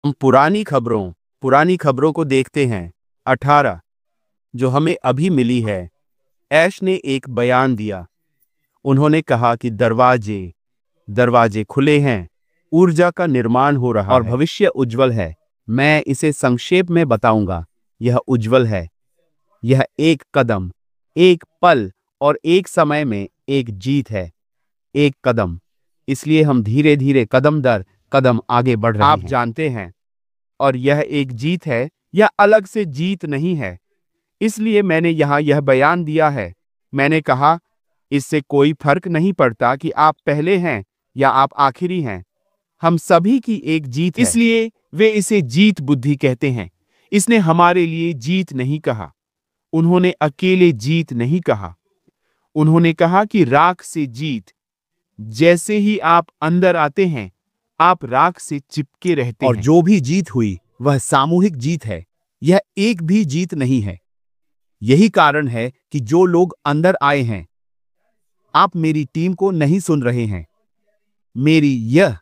हम पुरानी खबरों को देखते हैं। 18 जो हमें अभी मिली है। ऐश ने एक बयान दिया। उन्होंने कहा कि दरवाजे खुले हैं, ऊर्जा का निर्माण हो रहा और भविष्य उज्जवल है। मैं इसे संक्षेप में बताऊंगा। यह उज्जवल है। यह एक कदम, एक पल और एक समय में एक जीत है। एक कदम, इसलिए हम धीरे धीरे कदम दर कदम आगे बढ़ रहे हैं। आप जानते हैं, और यह एक जीत है, यह अलग से जीत नहीं है। इसलिए मैंने यहां यह बयान दिया है। मैंने कहा, इससे कोई फर्क नहीं पड़ता कि आप पहले हैं या आप आखिरी हैं। हम सभी की एक जीत है। इसलिए वे इसे जीत बुद्धि कहते हैं। इसने हमारे लिए जीत नहीं कहा। उन्होंने अकेले जीत नहीं कहा। उन्होंने कहा कि राख से जीत। जैसे ही आप अंदर आते हैं, आप राख से चिपके रहते हैं। और जो भी जीत हुई वह सामूहिक जीत है। यह एक भी जीत नहीं है। यही कारण है कि जो लोग अंदर आए हैं, आप मेरी टीम को नहीं सुन रहे हैं। मेरी यह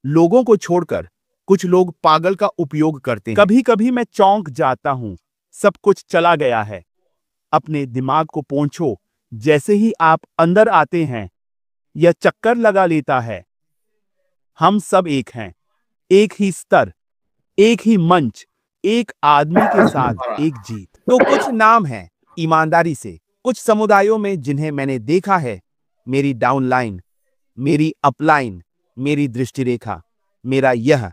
लोगों को छोड़कर कुछ लोग पागल का उपयोग करते हैं। कभी कभी मैं चौंक जाता हूं। सब कुछ चला गया है। अपने दिमाग को पोंछो। जैसे ही आप अंदर आते हैं, यह चक्कर लगा लेता है। हम सब एक हैं, एक ही स्तर, एक ही मंच, एक आदमी के साथ एक जीत। तो कुछ नाम हैं ईमानदारी से, कुछ समुदायों में जिन्हें मैंने देखा है। मेरी डाउनलाइन, मेरी अपलाइन, मेरी दृष्टिरेखा, मेरा यह।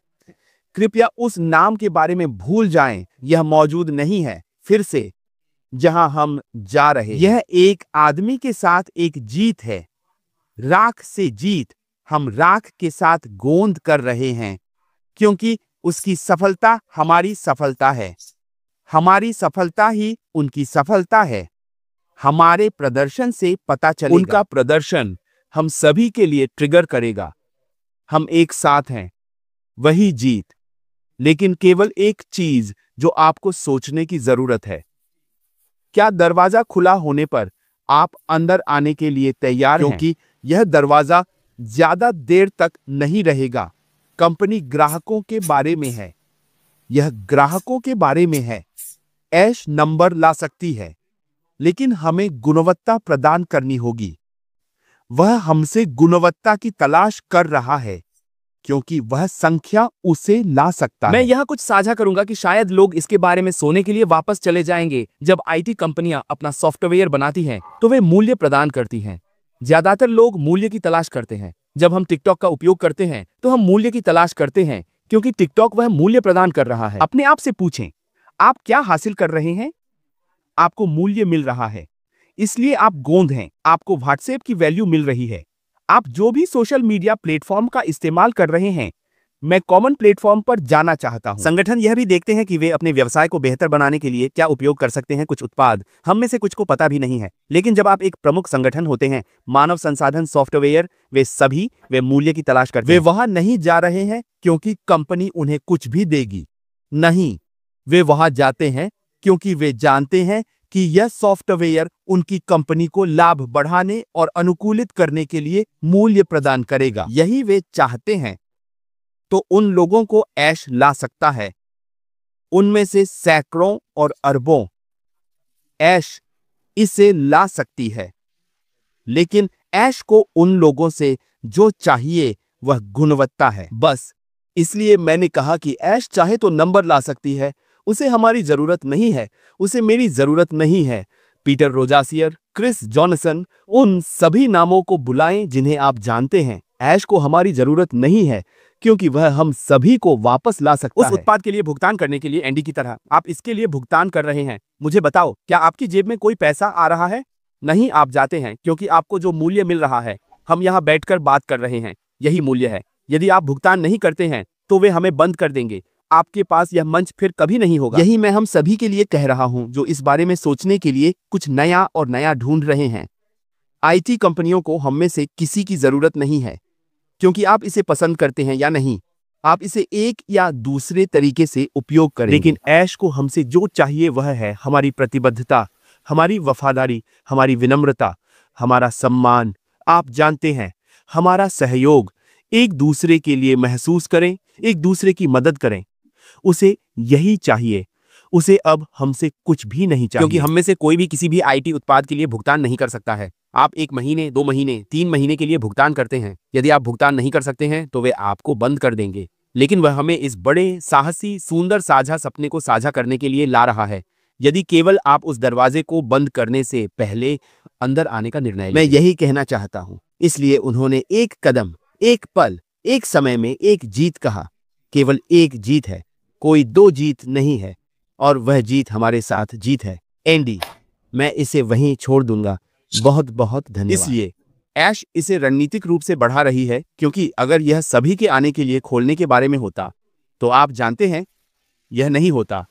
कृपया उस नाम के बारे में भूल जाएं। यह मौजूद नहीं है। फिर से जहां हम जा रहे हैं, यह एक आदमी के साथ एक जीत है। राख से जीत। हम राख के साथ गोंद कर रहे हैं, क्योंकि उसकी सफलता हमारी सफलता है। हमारी सफलता ही उनकी सफलता है। हमारे प्रदर्शन से पता चलेगा। उनका प्रदर्शन हम सभी के लिए ट्रिगर करेगा। हम एक साथ हैं, वही जीत। लेकिन केवल एक चीज जो आपको सोचने की जरूरत है, क्या दरवाजा खुला होने पर आप अंदर आने के लिए तैयार हैं? क्योंकि यह दरवाजा ज्यादा देर तक नहीं रहेगा। कंपनी ग्राहकों के बारे में है। यह ग्राहकों के बारे में है। ऐश नंबर ला सकती है, लेकिन हमें गुणवत्ता प्रदान करनी होगी। वह हमसे गुणवत्ता की तलाश कर रहा है, क्योंकि वह संख्या उसे ला सकता है। मैं यह कुछ साझा करूंगा कि शायद लोग इसके बारे में सोने के लिए वापस चले जाएंगे। जब आईटी कंपनियां अपना सॉफ्टवेयर बनाती हैं, तो वे मूल्य प्रदान करती हैं। ज्यादातर लोग मूल्य की तलाश करते हैं। जब हम टिकटॉक का उपयोग करते हैं, तो हम मूल्य की तलाश करते हैं, क्योंकि टिकटॉक वह मूल्य प्रदान कर रहा है। अपने आप से पूछें, आप क्या हासिल कर रहे हैं? आपको मूल्य मिल रहा है, इसलिए आप गोंद हैं। आपको व्हाट्सएप की वैल्यू मिल रही है। आप जो भी सोशल मीडिया प्लेटफॉर्म का इस्तेमाल कर रहे हैं, मैं कॉमन प्लेटफॉर्म पर जाना चाहता हूं। संगठन यह भी देखते हैं कि वे अपने व्यवसाय को बेहतर बनाने के लिए क्या उपयोग कर सकते हैं। कुछ उत्पाद हम में से कुछ को पता भी नहीं है, लेकिन जब आप एक प्रमुख संगठन होते हैं, मानव संसाधन सॉफ्टवेयर, वे मूल्य की तलाश करते हैं। वे वहां नहीं जा रहे हैं क्योंकि कंपनी उन्हें कुछ भी देगी। नहीं, वे वहां जाते हैं क्योंकि वे जानते हैं कि यह सॉफ्टवेयर उनकी कंपनी को लाभ बढ़ाने और अनुकूलित करने के लिए मूल्य प्रदान करेगा। यही वे चाहते हैं। तो उन लोगों को ऐश ला सकता है, उनमें से सैकड़ों और अरबों। ऐश इसे ला सकती है, लेकिन ऐश को उन लोगों से जो चाहिए वह गुणवत्ता है। बस इसलिए मैंने कहा कि ऐश चाहे तो नंबर ला सकती है। उसे हमारी जरूरत नहीं है। उसे मेरी जरूरत नहीं है। पीटर रोजासियर, क्रिस जॉनसन, उन सभी नामों को बुलाएं जिन्हें आप जानते हैं। ऐश को हमारी जरूरत नहीं है, क्योंकि वह हम सभी को वापस ला सकता है। उस उत्पाद के लिए भुगतान करने के लिए एंडी की तरह आप इसके लिए भुगतान कर रहे हैं। मुझे बताओ, क्या आपकी जेब में कोई पैसा आ रहा है? नहीं, आप जाते हैं क्योंकि आपको जो मूल्य मिल रहा है। हम यहाँ बैठकर बात कर रहे हैं, यही मूल्य है। यदि आप भुगतान नहीं करते हैं, तो वे हमें बंद कर देंगे। आपके पास यह मंच फिर कभी नहीं होगा। यही मैं हम सभी के लिए कह रहा हूं, जो इस बारे में सोचने के लिए कुछ नया और नया ढूंढ रहे हैं। आईटी कंपनियों को हम में से किसी की जरूरत नहीं है, क्योंकि आप इसे पसंद करते हैं या नहीं। आप इसे एक या दूसरे तरीके से उपयोग करें। लेकिन ऐश को हमसे जो चाहिए वह है हमारी प्रतिबद्धता, हमारी वफादारी, हमारी विनम्रता, हमारा सम्मान। आप जानते हैं, हमारा सहयोग। एक दूसरे के लिए महसूस करें, एक दूसरे की मदद करें। उसे यही चाहिए। उसे अब हमसे कुछ भी नहीं चाहिए, क्योंकि हम में से कोई भी किसी भी आईटी उत्पाद के लिए भुगतान नहीं कर सकता है। आप 1 महीने, 2 महीने, 3 महीने के लिए भुगतान करते हैं। यदि आप भुगतान नहीं कर सकते हैं तो वे आपको बंद कर देंगे। लेकिन वह हमें इस बड़े, साहसी, सुंदर साझा सपने को साझा करने के लिए ला रहा है। यदि केवल आप उस दरवाजे को बंद करने से पहले अंदर आने का निर्णय लें। मैं यही कहना चाहता हूं। इसलिए उन्होंने एक कदम, एक पल, एक समय में एक जीत कहा। केवल एक जीत है, कोई 2 जीत नहीं है, और वह जीत हमारे साथ जीत है। एंडी, मैं इसे वहीं छोड़ दूंगा। बहुत बहुत धन्यवाद। इसलिए ऐश इसे रणनीतिक रूप से बढ़ा रही है, क्योंकि अगर यह सभी के आने के लिए खोलने के बारे में होता तो आप जानते हैं यह नहीं होता।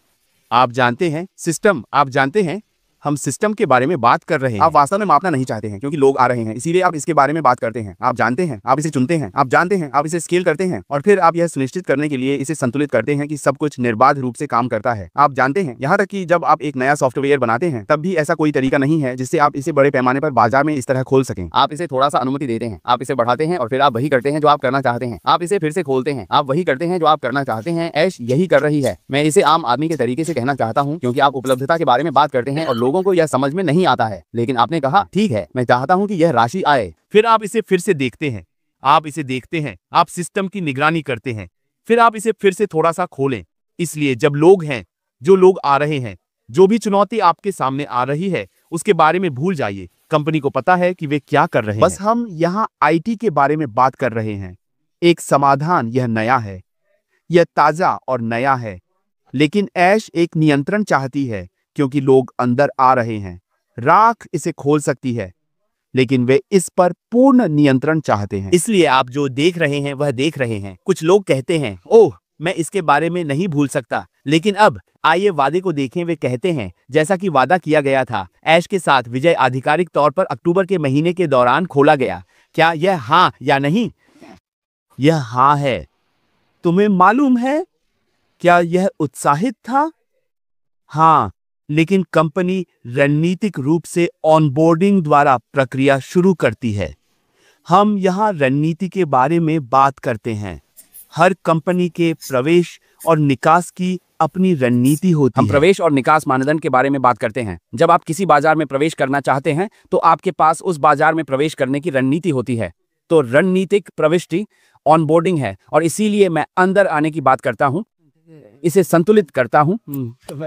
आप जानते हैं सिस्टम, आप जानते हैं हम सिस्टम के बारे में बात कर रहे हैं। आप वास्तव में मापना नहीं चाहते हैं क्योंकि लोग आ रहे हैं, इसीलिए आप इसके बारे में बात करते हैं। आप जानते हैं, आप इसे चुनते हैं, आप जानते हैं, आप इसे स्केल करते हैं, और फिर आप यह सुनिश्चित करने के लिए इसे संतुलित करते हैं कि सब कुछ निर्बाध रूप से काम करता है। आप जानते हैं, यहाँ तक कि जब आप एक नया सॉफ्टवेयर बनाते हैं तब भी ऐसा कोई तरीका नहीं है जिससे आप इसे बड़े पैमाने पर बाजार में इस तरह खोल सकें। आप इसे थोड़ा सा अनुमति देते हैं, आप इसे बढ़ाते हैं, और फिर आप वही करते हैं जो आप करना चाहते हैं। आप इसे फिर से खोलते हैं, आप वही करते हैं जो आप करना चाहते हैं। ऐश यही कर रही है। मैं इसे आम आदमी के तरीके से कहना चाहता हूँ, क्योंकि आप उपलब्धता के बारे में बात करते हैं और लोगों को यह समझ में नहीं आता है। लेकिन आपने कहा ठीक है, मैं चाहता हूं कि यह राशि आए। फिर आप इसे फिर से देखते हैं, आप इसे देखते हैं, आप सिस्टम की निगरानी करते हैं, फिर आप इसे फिर से थोड़ा सा खोलें। इसलिए जब लोग हैं, जो लोग आ रहे हैं, जो भी चुनौती आपके सामने आ रही है उसके बारे में भूल जाइए। कंपनी को पता है कि वे क्या कर रहे हैं। बस हम यहाँ आईटी के बारे में बात कर रहे हैं। एक समाधान, यह नया है, यह ताजा और नया है। लेकिन ऐश एक नियंत्रण चाहती है, क्योंकि लोग अंदर आ रहे हैं। राख इसे खोल सकती है, लेकिन वे इस पर पूर्ण नियंत्रण चाहते हैं। इसलिए आप जो देख रहे हैं वह देख रहे हैं। कुछ लोग कहते हैं, ओह, मैं इसके बारे में नहीं भूल सकता। लेकिन अब आइए वादे को देखें। वे कहते हैं, जैसा कि वादा किया गया था, ऐश के साथ विजय आधिकारिक तौर पर अक्टूबर के महीने के दौरान खोला गया। क्या यह हाँ या नहीं? यह हाँ है। तुम्हें मालूम है, क्या यह उत्साहित था? हाँ, लेकिन कंपनी रणनीतिक रूप से ऑनबोर्डिंग द्वारा प्रक्रिया शुरू करती है। हम यहाँ रणनीति के बारे में बात करते हैं। हर कंपनी के प्रवेश और निकास की अपनी रणनीति होती है। हम प्रवेश और निकास मानदंड के बारे में बात करते हैं। जब आप किसी बाजार में प्रवेश करना चाहते हैं तो आपके पास उस बाजार में प्रवेश करने की रणनीति होती है। तो रणनीतिक प्रविष्टि ऑनबोर्डिंग है, और इसीलिए मैं अंदर आने की बात करता हूं, इसे संतुलित करता हूं,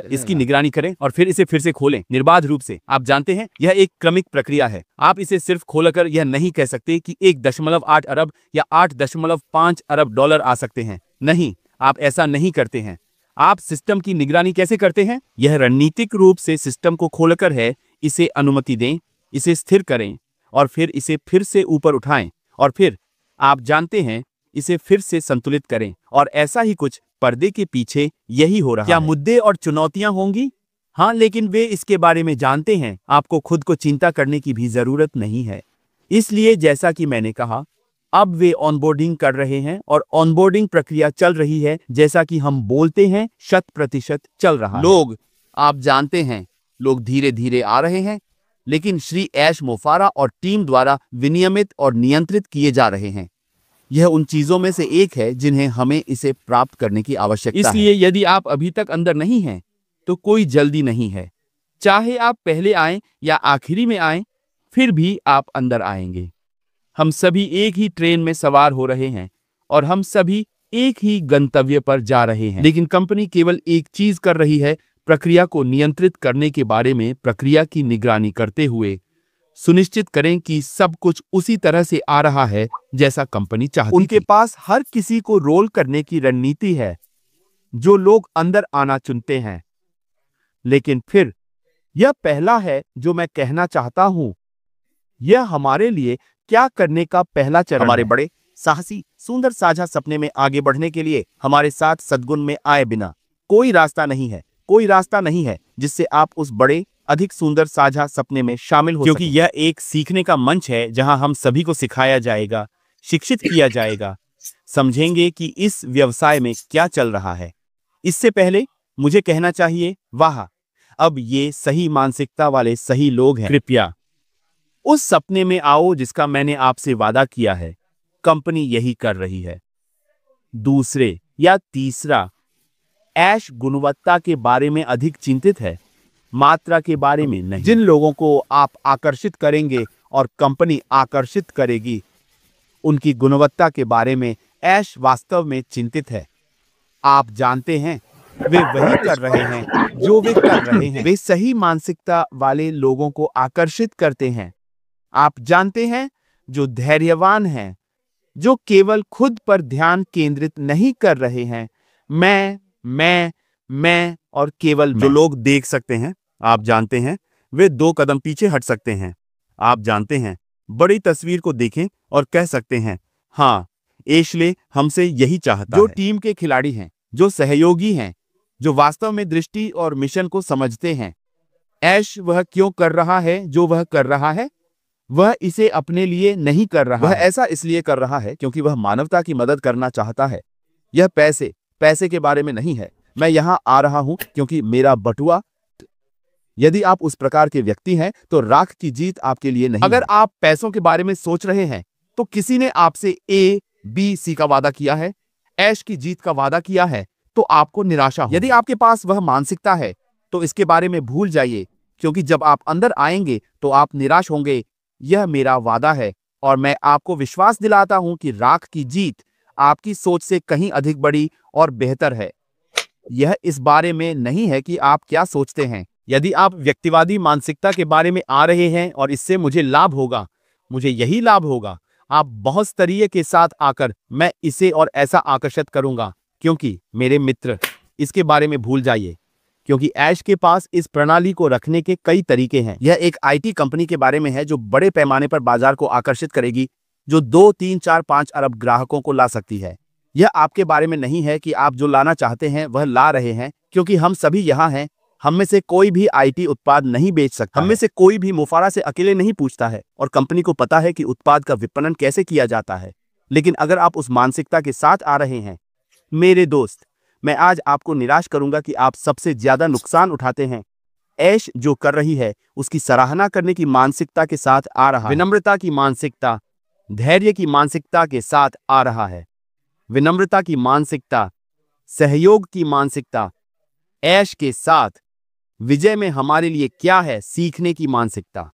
इसकी निगरानी करें और फिर इसे फिर से खोलें निर्बाध रूप से। आप जानते हैं, यह एक क्रमिक प्रक्रिया है। आप इसे सिर्फ खोलकर यह नहीं कह सकते कि 1.8 अरब या 8.5 अरब डॉलर आ सकते हैं। नहीं, आप ऐसा नहीं करते हैं। आप सिस्टम की निगरानी कैसे करते हैं? यह रणनीतिक रूप से सिस्टम को खोलकर है। इसे अनुमति दें, इसे स्थिर करें, और फिर इसे फिर से ऊपर उठाएं, और फिर आप जानते हैं, इसे फिर से संतुलित करें। और ऐसा ही कुछ पर्दे के पीछे यही हो रहा है। क्या मुद्दे और चुनौतियां होंगी? हाँ, लेकिन वे इसके बारे में जानते हैं। आपको खुद को चिंता करने की भी जरूरत नहीं है। इसलिए जैसा कि मैंने कहा, अब वे ऑनबोर्डिंग कर रहे हैं, और ऑनबोर्डिंग प्रक्रिया चल रही है, जैसा कि हम बोलते हैं, 100% चल रहा है। लोग, आप जानते हैं, लोग धीरे धीरे आ रहे हैं, लेकिन श्री ऐश मोफारा और टीम द्वारा विनियमित और नियंत्रित किए जा रहे हैं। यह उन चीजों में से एक है जिन्हें हमें इसे प्राप्त करने की आवश्यकता है। इसलिए यदि आप अभी तक अंदर नहीं हैं, तो कोई जल्दी नहीं है। चाहे आप पहले आएं या आखिरी में आएं, फिर भी आप अंदर आएंगे। हम सभी एक ही ट्रेन में सवार हो रहे हैं, और हम सभी एक ही गंतव्य पर जा रहे हैं। लेकिन कंपनी केवल एक चीज कर रही है, प्रक्रिया को नियंत्रित करने के बारे में प्रक्रिया की निगरानी करते हुए सुनिश्चित करें कि सब कुछ उसी तरह से आ रहा है जैसा कंपनी चाहती थी। उनके पास हर किसी को रोल करने की रणनीति है, जो लोग अंदर आना चुनते हैं। लेकिन फिर यह पहला है जो मैं कहना चाहता हूं, यह हमारे लिए क्या करने का पहला चरण है। हमारे बड़े, साहसी, सुंदर साझा सपने में आगे बढ़ने के लिए हमारे साथ सद्गुण में आए बिना कोई रास्ता नहीं है। कोई रास्ता नहीं है जिससे आप उस बड़े, अधिक सुंदर साझा सपने में शामिल हो, क्योंकि यह एक सीखने का मंच है जहां हम सभी को सिखाया जाएगा, शिक्षित किया जाएगा, समझेंगे कि इस व्यवसाय में क्या चल रहा है। इससे पहले मुझे कहना चाहिए, वाह, अब ये सही मानसिकता वाले सही लोग हैं। कृपया उस सपने में आओ जिसका मैंने आपसे वादा किया है। कंपनी यही कर रही है। दूसरे या तीसरा, ऐश गुणवत्ता के बारे में अधिक चिंतित है, मात्रा के बारे में नहीं। जिन लोगों को आप आकर्षित करेंगे और कंपनी आकर्षित करेगी, उनकी गुणवत्ता के बारे में ऐश वास्तव में चिंतित है। आप जानते हैं, वे वही कर रहे हैं जो वे कर रहे हैं। वे सही मानसिकता वाले लोगों को आकर्षित करते हैं। आप जानते हैं, जो धैर्यवान हैं, जो केवल खुद पर ध्यान केंद्रित नहीं कर रहे हैं। मैं और केवल जो लोग देख सकते हैं, आप जानते हैं, वे 2 कदम पीछे हट सकते हैं। आप जानते हैं, बड़ी तस्वीर को देखें और कह सकते हैं, हाँ, एशले हमसे यही चाहता है। जो टीम के खिलाड़ी हैं, जो सहयोगी हैं, जो वास्तव में दृष्टि और मिशन को समझते हैं। ऐश वह क्यों कर रहा है जो वह कर रहा है? वह इसे अपने लिए नहीं कर रहा है। ऐसा इसलिए कर रहा है क्योंकि वह मानवता की मदद करना चाहता है। यह पैसे के बारे में नहीं है। मैं यहाँ आ रहा हूँ क्योंकि मेरा बटुआ। यदि आप उस प्रकार के व्यक्ति हैं तो राख की जीत आपके लिए नहीं। अगर आप पैसों के बारे में सोच रहे हैं तो किसी ने आपसे A, B, C का वादा किया है, ऐश की जीत का वादा किया है, तो आपको निराशा होगी। यदि आपके पास वह मानसिकता है तो इसके बारे में भूल जाइए, क्योंकि जब आप अंदर आएंगे तो आप निराश होंगे। यह मेरा वादा है और मैं आपको विश्वास दिलाता हूं कि राख की जीत आपकी सोच से कहीं अधिक बड़ी और बेहतर है। यह इस बारे में नहीं है कि आप क्या सोचते हैं। यदि आप व्यक्तिवादी मानसिकता के बारे में आ रहे हैं और इससे मुझे लाभ होगा, मुझे यही लाभ होगा, आप बहुत स्तरीय के साथ आकर मैं इसे और ऐसा आकर्षित करूंगा, क्योंकि मेरे मित्र, इसके बारे में भूल जाइए, क्योंकि ऐश के पास इस प्रणाली को रखने के कई तरीके हैं। यह एक आईटी कंपनी के बारे में है जो बड़े पैमाने पर बाजार को आकर्षित करेगी, जो 2, 3, 4, 5 अरब ग्राहकों को ला सकती है। यह आपके बारे में नहीं है कि आप जो लाना चाहते हैं वह ला रहे हैं, क्योंकि हम सभी यहाँ हैं। हम में से कोई भी आईटी उत्पाद नहीं बेच सकता। हम में से कोई भी मुफारा से अकेले नहीं पूछता है और कंपनी को पता है कि उत्पाद का विपणन कैसे किया जाता है। लेकिन अगर आप उस मानसिकता के साथ आ रहे हैं, मेरे दोस्त, मैं आज आपको निराश करूंगा कि आप सबसे ज्यादा नुकसान उठाते हैं। ऐश जो कर रही है उसकी सराहना करने की मानसिकता के साथ आ रहा है। विनम्रता की मानसिकता, धैर्य की मानसिकता के साथ आ रहा है। विनम्रता की मानसिकता, सहयोग की मानसिकता, ऐश के साथ विजय में हमारे लिए क्या है सीखने की मानसिकता।